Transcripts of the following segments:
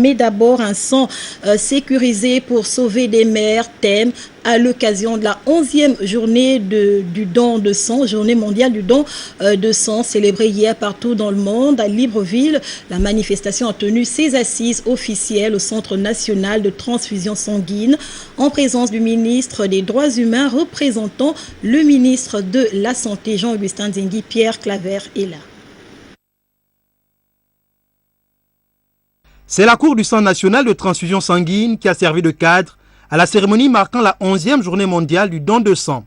Mais d'abord un sang sécurisé pour sauver des mères, thème à l'occasion de la 11e journée du don de sang, journée mondiale du don de sang, célébrée hier partout dans le monde. À Libreville, la manifestation a tenu ses assises officielles au Centre national de transfusion sanguine, en présence du ministre des Droits humains représentant le ministre de la Santé, Jean-Augustin Dingui. Pierre Claver est là. C'est la Cour du Centre national de transfusion sanguine qui a servi de cadre à la cérémonie marquant la 11e journée mondiale du don de sang.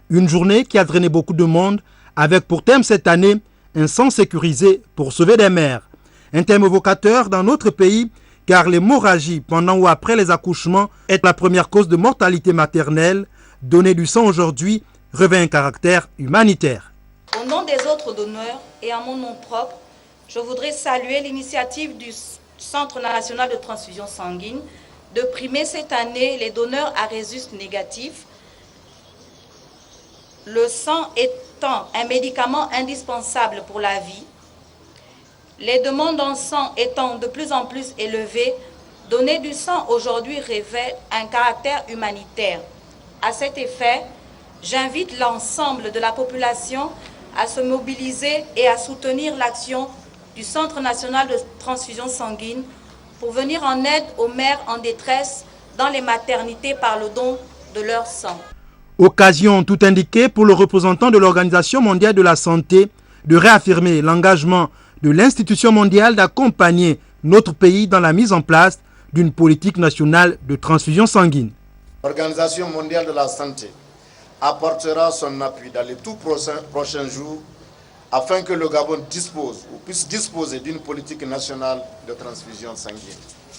Une journée qui a drainé beaucoup de monde avec pour thème cette année un sang sécurisé pour sauver des mères. Un thème évocateur dans notre pays car l'hémorragie pendant ou après les accouchements est la première cause de mortalité maternelle. Donner du sang aujourd'hui revêt un caractère humanitaire. Au nom des autres donneurs et à mon nom propre, je voudrais saluer l'initiative du Centre national de transfusion sanguine de primer cette année les donneurs à résus négatif, le sang étant un médicament indispensable pour la vie. Les demandes en sang étant de plus en plus élevées, donner du sang aujourd'hui revêt un caractère humanitaire. À cet effet, j'invite l'ensemble de la population à se mobiliser et à soutenir l'action du Centre national de transfusion sanguine pour venir en aide aux mères en détresse dans les maternités par le don de leur sang. Occasion tout indiquée pour le représentant de l'Organisation mondiale de la santé de réaffirmer l'engagement de l'institution mondiale d'accompagner notre pays dans la mise en place d'une politique nationale de transfusion sanguine. L'Organisation mondiale de la santé apportera son appui dans les tout prochains jours afin que le Gabon puisse disposer d'une politique nationale de transfusion sanguine.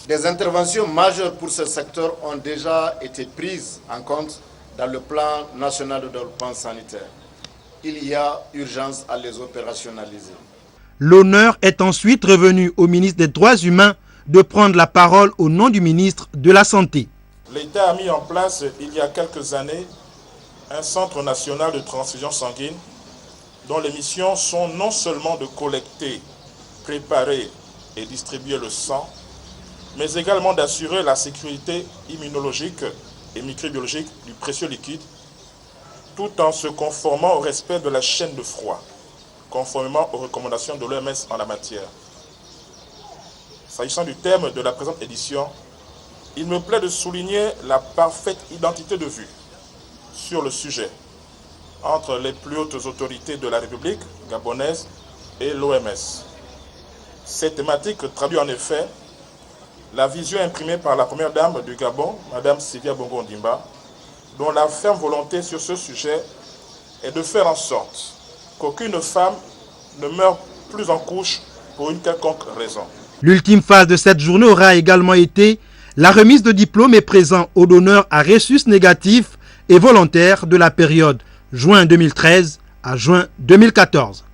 Des interventions majeures pour ce secteur ont déjà été prises en compte dans le plan national de développement sanitaire. Il y a urgence à les opérationnaliser. L'honneur est ensuite revenu au ministre des Droits humains de prendre la parole au nom du ministre de la Santé. L'État a mis en place il y a quelques années un centre national de transfusion sanguine dont les missions sont non seulement de collecter, préparer et distribuer le sang, mais également d'assurer la sécurité immunologique et microbiologique du précieux liquide, tout en se conformant au respect de la chaîne de froid, conformément aux recommandations de l'OMS en la matière. S'agissant du thème de la présente édition, il me plaît de souligner la parfaite identité de vue sur le sujet entre les plus hautes autorités de la République gabonaise et l'OMS. Cette thématique traduit en effet la vision imprimée par la première dame du Gabon, Mme Sylvia Bongo Ondimba, dont la ferme volonté sur ce sujet est de faire en sorte qu'aucune femme ne meure plus en couche pour une quelconque raison. L'ultime phase de cette journée aura également été la remise de diplômes et présents aux donneurs à résus négatifs et volontaires de la période juin 2013 à juin 2014.